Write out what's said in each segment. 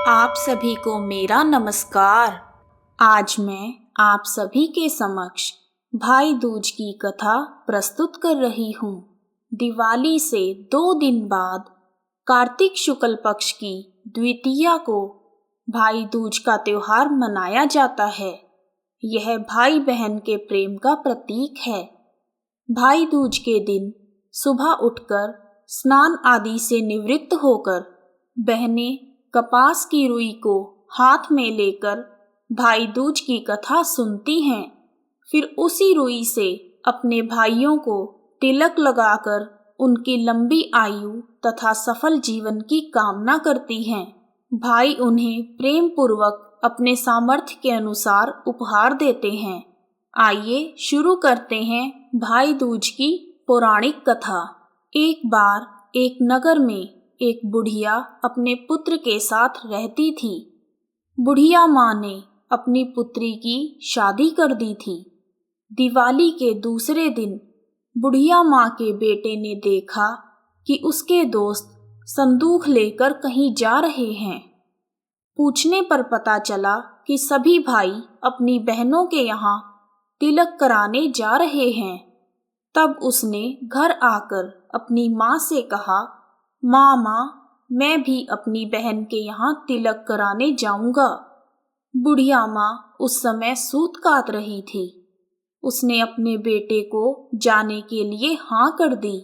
आप सभी को मेरा नमस्कार। आज मैं आप सभी के समक्ष भाई दूज की कथा प्रस्तुत कर रही हूँ। दिवाली से 2 दिन बाद कार्तिक शुक्ल पक्ष की द्वितीया को भाई दूज का त्योहार मनाया जाता है। यह भाई बहन के प्रेम का प्रतीक है। भाई दूज के दिन सुबह उठकर स्नान आदि से निवृत्त होकर बहनें कपास की रुई को हाथ में लेकर भाई दूज की कथा सुनती हैं। फिर उसी रुई से अपने भाइयों को तिलक लगाकर उनकी लंबी आयु तथा सफल जीवन की कामना करती हैं। भाई उन्हें प्रेम पूर्वक अपने सामर्थ्य के अनुसार उपहार देते हैं। आइए शुरू करते हैं भाई दूज की पौराणिक कथा। एक बार एक नगर में एक बुढ़िया अपने पुत्र के साथ रहती थी। बुढ़िया माँ ने अपनी पुत्री की शादी कर दी थी। दिवाली के दूसरे दिन बुढ़िया माँ के बेटे ने देखा कि उसके दोस्त संदूक लेकर कहीं जा रहे हैं। पूछने पर पता चला कि सभी भाई अपनी बहनों के यहाँ तिलक कराने जा रहे हैं। तब उसने घर आकर अपनी माँ से कहा, माँ, मैं भी अपनी बहन के यहाँ तिलक कराने जाऊंगा। बुढ़िया माँ उस समय सूत काट रही थी। उसने अपने बेटे को जाने के लिए हाँ कर दी।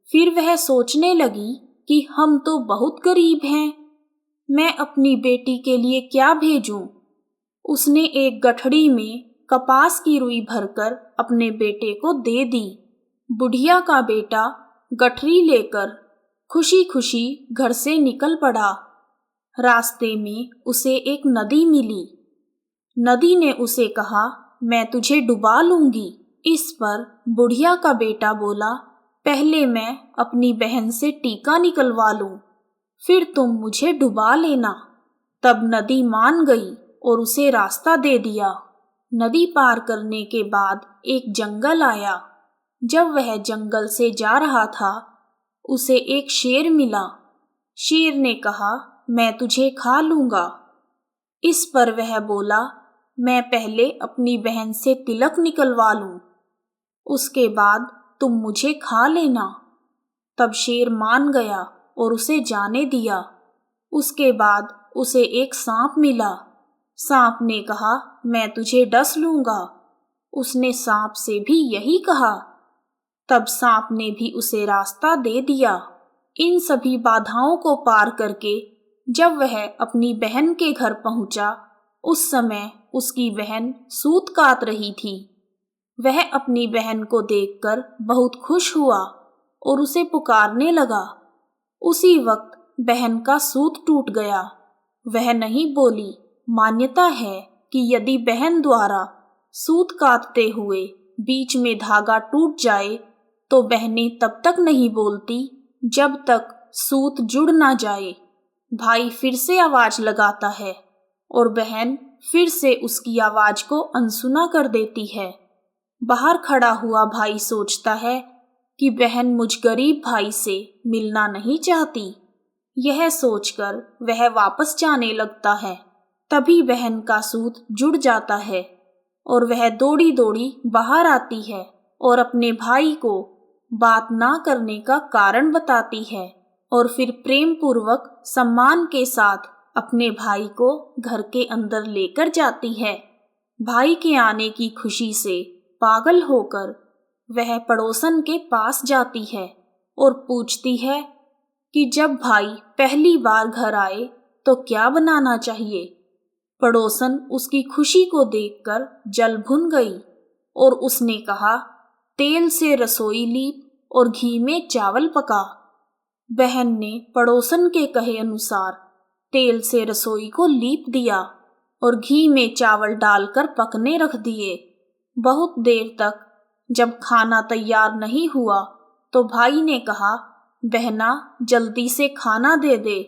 फिर वह सोचने लगी कि हम तो बहुत गरीब हैं, मैं अपनी बेटी के लिए क्या भेजूं। उसने एक गठड़ी में कपास की रुई भरकर अपने बेटे को दे दी। बुढ़िया का बेटा गठरी लेकर खुशी खुशी घर से निकल पड़ा। रास्ते में उसे एक नदी मिली। नदी ने उसे कहा, मैं तुझे डुबा लूंगी। इस पर बुढ़िया का बेटा बोला, पहले मैं अपनी बहन से टीका निकलवा लूं, फिर तुम मुझे डुबा लेना। तब नदी मान गई और उसे रास्ता दे दिया। नदी पार करने के बाद एक जंगल आया। जब वह जंगल से जा रहा था, उसे एक शेर मिला। शेर ने कहा, मैं तुझे खा लूंगा। इस पर वह बोला, मैं पहले अपनी बहन से तिलक निकलवा लूं, उसके बाद तुम मुझे खा लेना। तब शेर मान गया और उसे जाने दिया। उसके बाद उसे एक सांप मिला। सांप ने कहा, मैं तुझे डस लूंगा। उसने सांप से भी यही कहा। तब सांप ने भी उसे रास्ता दे दिया। इन सभी बाधाओं को पार करके जब वह अपनी बहन के घर पहुंचा, उस समय उसकी बहन सूत काट रही थी। वह अपनी बहन को देखकर बहुत खुश हुआ और उसे पुकारने लगा। उसी वक्त बहन का सूत टूट गया। वह नहीं बोली। मान्यता है कि यदि बहन द्वारा सूत काटते हुए बीच में धागा टूट जाए तो बहनें तब तक नहीं बोलती जब तक सूत जुड़ ना जाए। भाई फिर से आवाज लगाता है और बहन फिर से उसकी आवाज को अनसुना कर देती है। बाहर खड़ा हुआ भाई सोचता है कि बहन मुझ गरीब भाई से मिलना नहीं चाहती। यह सोचकर वह वापस जाने लगता है। तभी बहन का सूत जुड़ जाता है और वह दौड़ी दौड़ी बाहर आती है और अपने भाई को बात ना करने का कारण बताती है और फिर प्रेम पूर्वक सम्मान के साथ अपने भाई को घर के अंदर लेकर जाती है। भाई के आने की खुशी से पागल होकर वह पड़ोसन के पास जाती है और पूछती है कि जब भाई पहली बार घर आए तो क्या बनाना चाहिए। पड़ोसन उसकी खुशी को देखकर जल भुन गई और उसने कहा, तेल से रसोई लीप और घी में चावल पका। बहन ने पड़ोसन के कहे अनुसार तेल से रसोई को लीप दिया और घी में चावल डालकर पकने रख दिए। बहुत देर तक जब खाना तैयार नहीं हुआ तो भाई ने कहा, बहना जल्दी से खाना दे दे,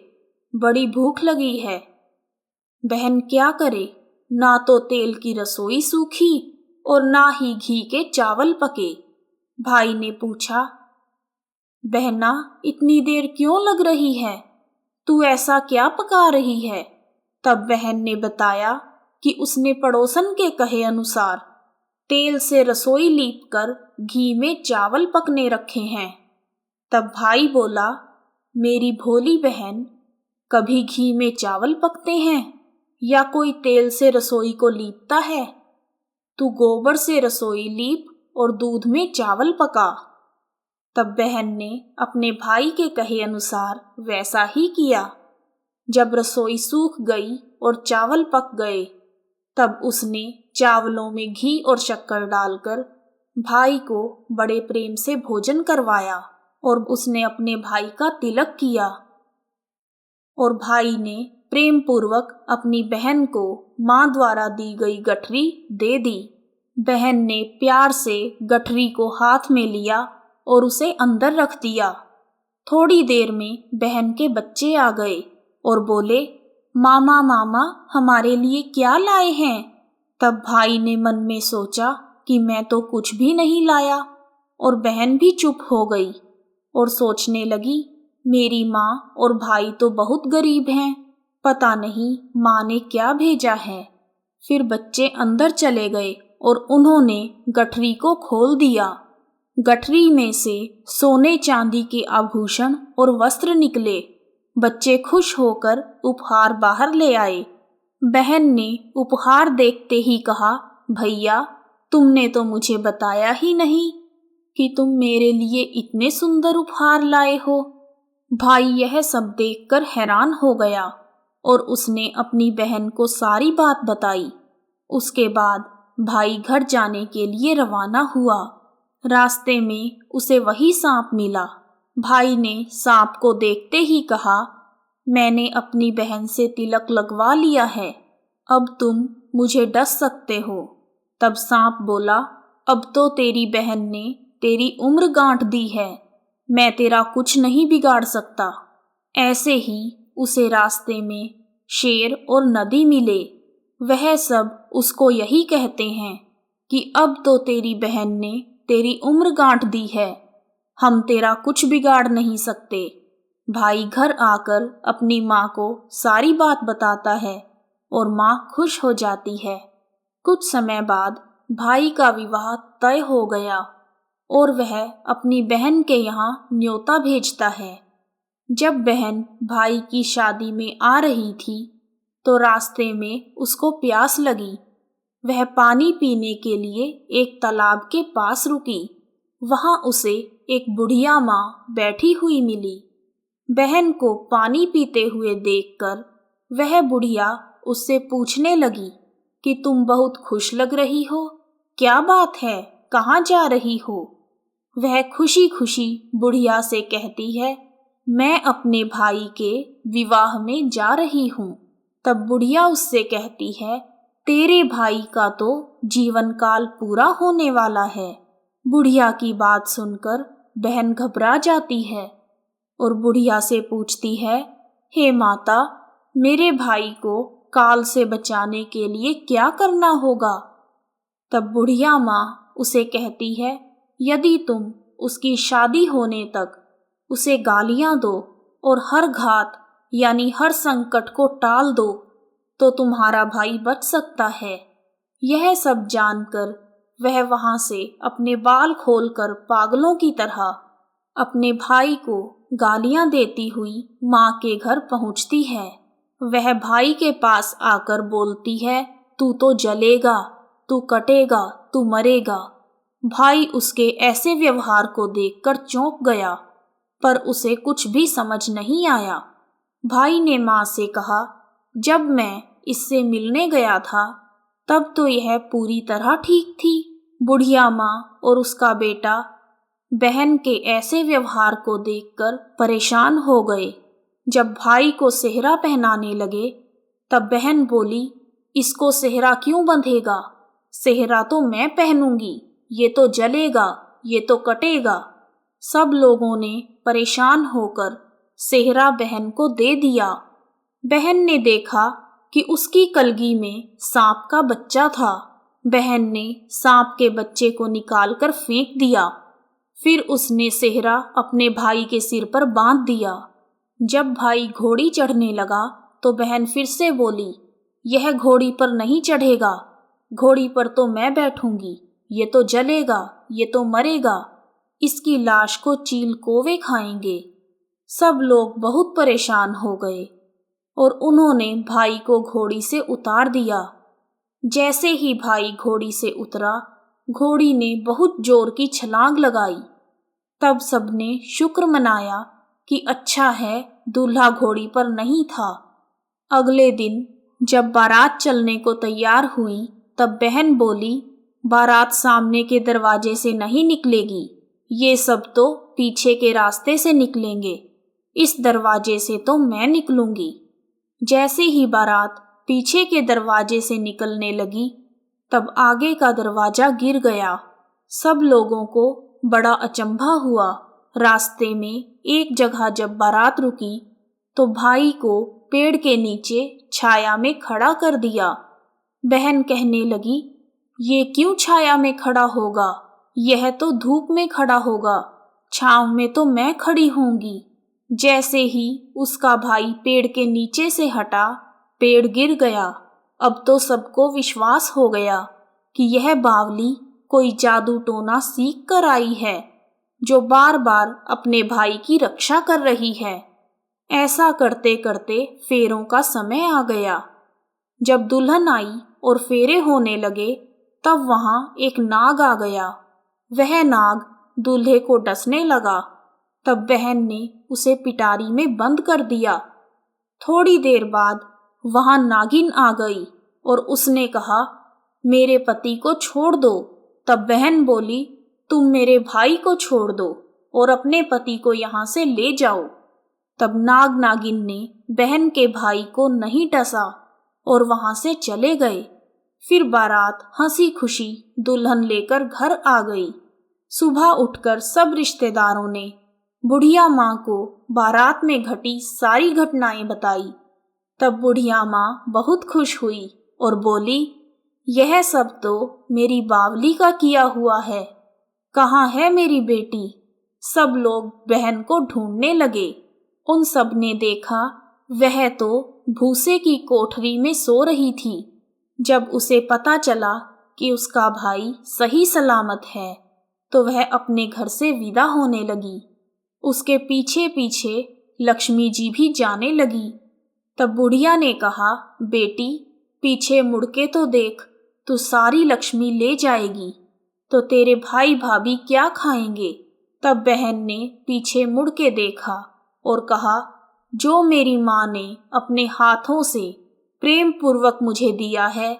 बड़ी भूख लगी है। बहन क्या करे, ना तो तेल की रसोई सूखी और ना ही घी के चावल पके। भाई ने पूछा, बहना इतनी देर क्यों लग रही है, तू ऐसा क्या पका रही है। तब बहन ने बताया कि उसने पड़ोसन के कहे अनुसार तेल से रसोई लीपकर घी में चावल पकने रखे हैं। तब भाई बोला, मेरी भोली बहन, कभी घी में चावल पकते हैं या कोई तेल से रसोई को लीपता है? तू गोबर से रसोई लीप और दूध में चावल पका। तब बहन ने अपने भाई के कहे अनुसार वैसा ही किया। जब रसोई सूख गई और चावल पक गए, तब उसने चावलों में घी और शक्कर डालकर भाई को बड़े प्रेम से भोजन करवाया और उसने अपने भाई का तिलक किया। और भाई ने प्रेम पूर्वक अपनी बहन को माँ द्वारा दी गई गठरी दे दी। बहन ने प्यार से गठरी को हाथ में लिया और उसे अंदर रख दिया। थोड़ी देर में बहन के बच्चे आ गए और बोले, मामा मामा, हमारे लिए क्या लाए हैं? तब भाई ने मन में सोचा कि मैं तो कुछ भी नहीं लाया, और बहन भी चुप हो गई और सोचने लगी, मेरी माँ और भाई तो बहुत गरीब हैं, पता नहीं माँ ने क्या भेजा है। फिर बच्चे अंदर चले गए और उन्होंने गठरी को खोल दिया। गठरी में से सोने चांदी के आभूषण और वस्त्र निकले। बच्चे खुश होकर उपहार बाहर ले आए। बहन ने उपहार देखते ही कहा, भैया, तुमने तो मुझे बताया ही नहीं कि तुम मेरे लिए इतने सुंदर उपहार लाए हो। भाई यह सब देखकर हैरान हो गया और उसने अपनी बहन को सारी बात बताई। उसके बाद भाई घर जाने के लिए रवाना हुआ। रास्ते में उसे वही सांप मिला। भाई ने सांप को देखते ही कहा, मैंने अपनी बहन से तिलक लगवा लिया है, अब तुम मुझे डस सकते हो। तब सांप बोला, अब तो तेरी बहन ने तेरी उम्र गांठ दी है, मैं तेरा कुछ नहीं बिगाड़ सकता। ऐसे ही उसे रास्ते में शेर और नदी मिले। वह सब उसको यही कहते हैं कि अब तो तेरी बहन ने तेरी उम्र गांठ दी है, हम तेरा कुछ बिगाड़ नहीं सकते। भाई घर आकर अपनी माँ को सारी बात बताता है और माँ खुश हो जाती है। कुछ समय बाद भाई का विवाह तय हो गया और वह अपनी बहन के यहाँ न्योता भेजता है। जब बहन भाई की शादी में आ रही थी तो रास्ते में उसको प्यास लगी। वह पानी पीने के लिए एक तालाब के पास रुकी। वहां उसे एक बुढ़िया माँ बैठी हुई मिली। बहन को पानी पीते हुए देखकर वह बुढ़िया उससे पूछने लगी कि तुम बहुत खुश लग रही हो, क्या बात है, कहाँ जा रही हो? वह खुशी खुशी बुढ़िया से कहती है, मैं अपने भाई के विवाह में जा रही हूँ। तब बुढ़िया उससे कहती है, तेरे भाई का तो जीवन काल पूरा होने वाला है। बुढ़िया की बात सुनकर बहन घबरा जाती है और बुढ़िया से पूछती है, हे माता, मेरे भाई को काल से बचाने के लिए क्या करना होगा? तब बुढ़िया माँ उसे कहती है, यदि तुम उसकी शादी होने तक उसे गालियाँ दो और हर घात यानी हर संकट को टाल दो तो तुम्हारा भाई बच सकता है। यह सब जानकर वह वहां से अपने बाल खोलकर पागलों की तरह अपने भाई को गालियां देती हुई माँ के घर पहुंचती है। वह भाई के पास आकर बोलती है, तू तो जलेगा, तू कटेगा, तू मरेगा। भाई उसके ऐसे व्यवहार को देखकर चौंक गया, पर उसे कुछ भी समझ नहीं आया। भाई ने माँ से कहा, जब मैं इससे मिलने गया था तब तो यह पूरी तरह ठीक थी। बुढ़िया माँ और उसका बेटा बहन के ऐसे व्यवहार को देखकर परेशान हो गए। जब भाई को सेहरा पहनाने लगे तब बहन बोली, इसको सेहरा क्यों बंधेगा? सेहरा तो मैं पहनूंगी, ये तो जलेगा, ये तो कटेगा। सब लोगों ने परेशान होकर सेहरा बहन को दे दिया। बहन ने देखा कि उसकी कलगी में सांप का बच्चा था। बहन ने सांप के बच्चे को निकालकर फेंक दिया। फिर उसने सेहरा अपने भाई के सिर पर बांध दिया। जब भाई घोड़ी चढ़ने लगा तो बहन फिर से बोली, यह घोड़ी पर नहीं चढ़ेगा, घोड़ी पर तो मैं बैठूंगी, ये तो जलेगा, ये तो मरेगा, इसकी लाश को चील कौवे खाएंगे। सब लोग बहुत परेशान हो गए और उन्होंने भाई को घोड़ी से उतार दिया। जैसे ही भाई घोड़ी से उतरा, घोड़ी ने बहुत जोर की छलांग लगाई। तब सबने शुक्र मनाया कि अच्छा है दूल्हा घोड़ी पर नहीं था। अगले दिन जब बारात चलने को तैयार हुई, तब बहन बोली, बारात सामने के दरवाजे से नहीं निकलेगी, ये सब तो पीछे के रास्ते से निकलेंगे, इस दरवाजे से तो मैं निकलूंगी। जैसे ही बारात पीछे के दरवाजे से निकलने लगी, तब आगे का दरवाजा गिर गया। सब लोगों को बड़ा अचंभा हुआ। रास्ते में एक जगह जब बारात रुकी, तो भाई को पेड़ के नीचे छाया में खड़ा कर दिया। बहन कहने लगी, ये क्यों छाया में खड़ा होगा, यह तो धूप में खड़ा होगा, छांव में तो मैं खड़ी होंगी। जैसे ही उसका भाई पेड़ के नीचे से हटा, पेड़ गिर गया। अब तो सबको विश्वास हो गया कि यह बावली कोई जादू टोना सीख कर आई है, जो बार बार अपने भाई की रक्षा कर रही है। ऐसा करते करते फेरों का समय आ गया। जब दुल्हन आई और फेरे होने लगे, तब वहां एक नाग आ गया। वह नाग दूल्हे को डसने लगा। तब बहन ने उसे पिटारी में बंद कर दिया। थोड़ी देर बाद वहां नागिन आ गई और उसने कहा, मेरे पति को छोड़ दो। तब बहन बोली, तुम मेरे भाई को छोड़ दो और अपने पति को यहाँ से ले जाओ। तब नाग नागिन ने बहन के भाई को नहीं डसा और वहां से चले गए। फिर बारात हंसी खुशी दुल्हन लेकर घर आ गई। सुबह उठकर सब रिश्तेदारों ने बुढ़िया माँ को बारात में घटी सारी घटनाएं बताई। तब बुढ़िया माँ बहुत खुश हुई और बोली, यह सब तो मेरी बावली का किया हुआ है, कहाँ है मेरी बेटी। सब लोग बहन को ढूंढने लगे। उन सब ने देखा वह तो भूसे की कोठरी में सो रही थी। जब उसे पता चला कि उसका भाई सही सलामत है, तो वह अपने घर से विदा होने लगी। उसके पीछे पीछे लक्ष्मी जी भी जाने लगी। तब बुढ़िया ने कहा, बेटी पीछे मुड़ के तो देख, तू सारी लक्ष्मी ले जाएगी तो तेरे भाई भाभी क्या खाएंगे। तब बहन ने पीछे मुड़ के देखा और कहा, जो मेरी माँ ने अपने हाथों से प्रेम पूर्वक मुझे दिया है,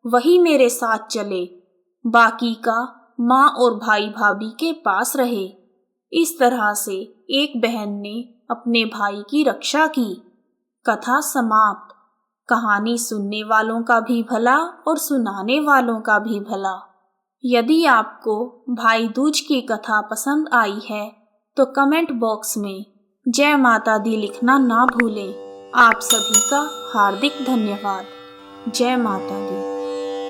वही मेरे साथ चले, बाकी का माँ और भाई भाभी के पास रहे। इस तरह से एक बहन ने अपने भाई की रक्षा की। कथा समाप्त। कहानी सुनने वालों का भी भला और सुनाने वालों का भी भला। यदि आपको भाई दूज की कथा पसंद आई है तो कमेंट बॉक्स में जय माता दी लिखना ना भूलें। आप सभी का हार्दिक धन्यवाद। जय माता दी।